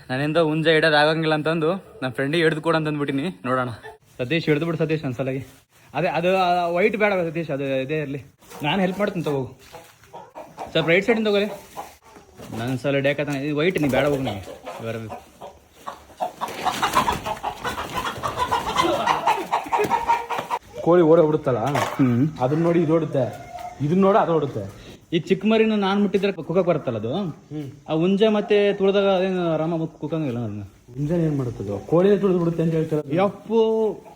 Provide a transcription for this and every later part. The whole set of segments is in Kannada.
ನನ್ನಿಂದ ಹುಂಜ ಹಿಡೋದು ಆಗಂಗಿಲ್ಲ ಅಂತಂದು ನನ್ನ ಫ್ರೆಂಡಿಗೆ ಹಿಡಿದು ಕೊಡು ಅಂತ ಅಂದ್ಬಿಟ್ಟಿನಿ. ನೋಡೋಣ. ಸತೀಶ್ ಹಿಡಿದು ಬಿಡು ಸತೀಶ್ ಒಂದ್ಸಲಾಗಿ. ಅದೇ ಅದು ವೈಟ್ ಬೇಡ ಸತೀಶ್, ಅದು ಇದೇ ಇರಲಿ. ನಾನು ಹೆಲ್ಪ್ ಮಾಡ್ತೀನಿ ತಗೋ. ಸ್ವಲ್ಪ ರೈಟ್ ಸೈಡಿಂದ ತಗೋರಿ. ನನ್ನ ಸಲ ಡೇಕತ್ತಾನೆ ಇದು ವೈಟ್, ನೀ ಬೇಡ ಹೋಗಿ ನನಗೆ ಬರಬೇಕು. ಕೋಳಿ ಓಡೋಗ್ಬಿಡುತ್ತಲ್ಲ, ಅದನ್ನ ನೋಡಿ ಇದು ಓಡುತ್ತೆ, ಇದನ್ನ ನೋಡ ಅದು ಓಡುತ್ತೆ. ಈ ಚಿಕ್ಕ ಮರಿನ ನಾನು ಮುಟ್ಟಿದ್ರೆ ಕುಕ್ಕಕ್ಕೆ ಬರುತ್ತಲ್ಲ ಅದು. ಆ ಹುಂಜ ಮತ್ತೆ ತುಳಿದಾಗ ಅದೇನು ಆರಾಮ ಕುಕ್ಕಂಗಿಲ್ಲ. ಅದನ್ನ ಮುಂಜಾನೆ ಏನ್ ಮಾಡುತ್ತದು, ಕೋಳಿನೇ ತುಳಿದು ಬಿಡುತ್ತೆ ಅಂತ ಹೇಳ್ತಾರೆ. ಯಪ್ಪು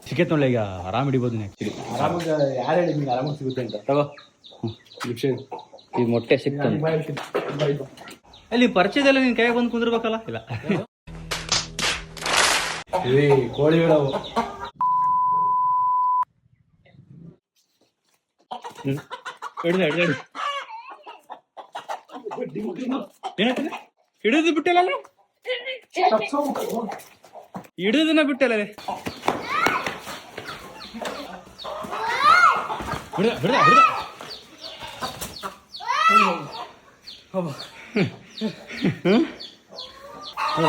ಸಿಕ್ಕೇತ್ ನೋಡ್ಲಿ, ಈಗ ಆರಾಮ್ ಹಿಡಿಬೋದು ನೀನು. ಆ್ಯಕ್ಚುಲಿ ಆರಾಮಾಗ ಯಾರು ಹೇಳಿ ನಿಮ್ಗೆ ಆರಾಮಾಗಿ ಸಿಗುತ್ತೆ ಅಂತ. ತಗೋ ಈ ಮೊಟ್ಟೆ ಸಿಕ್ತ ಅಲ್ಲಿ ಪರಿಚಯದಲ್ಲ ನಿನ್ ಕೈಯಾಗ ಬಂದು ಕುಂದಿರ್ಬೇಕಲ್ಲ. ಇಲ್ಲ ಕೋಳಿಗಳು ಹಿಡಿದು ಬಿಟ್ಟಿಲ್ಲ, ಹಿಡಿದನ್ನ ಬಿಟ್ಟಲ್ಲ.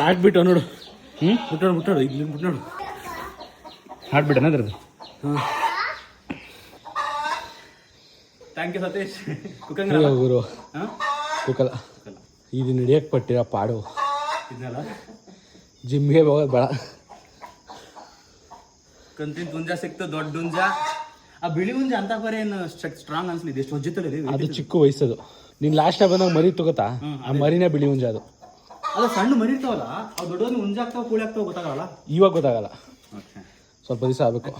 ಹಾಕ್ಬಿಟ್ಟು ನೋಡು. ಬಿಟ್ಟೋಡು ಬಿಟ್ಟೋಡು ಇಲ್ಲಿ ಬಿಟ್ಟೋಡು ಹಾಡ್ಬಿಟ್ಟನ ಅದ್ರದ್ದು. Thank you Satish. ಗುರು ಕುಕ್ಕಲ್ಲ ಇದು ನಡೆಯಕ್ಕೆ ಪಟ್ಟಿರ ಪಾಡು. ಇದನ್ನಲ್ಲ ಜಿಮ್ಗೆ ಹೋಗೋದು ಬೇಡ. ಕಂತಿನ ಹುಂಜ ಸಿಕ್ತು, ದೊಡ್ಡ ಹುಂಜ. ಆ ಬಿಳಿ ಹುಂಜ ಅಂತ ಬರೀ ಏನು ಸ್ಟ್ರಾಂಗ್ ಅನ್ಸ್ಲಿದೆ. ಎಷ್ಟು ಹೊಜ್ಜಿತ್ತಲ್ಲ ಅದು ಚಿಕ್ಕ ವಯಸ್ಸದು. ನೀನ್ ಲಾಸ್ಟ್ ಬಂದಾಗ ಮರಿ ತಗೋತಾ, ಆ ಮರಿನೇ ಬಿಳಿ ಹುಂಜ ಅದು. ಅಲ್ಲ ಸಣ್ಣ ಮರಿ ಇರ್ತಾವಲ್ಲ, ಅವು ದೊಡ್ಡ ಹುಂಜ ಆಗ್ತಾವ ಕೋಳಿ ಆಗ್ತಾವ ಗೊತ್ತಾಗಲ್ಲ. ಇವಾಗ ಗೊತ್ತಾಗಲ್ಲ, ಸ್ವಲ್ಪ ದಿವಸ ಆಗ್ಬೇಕು.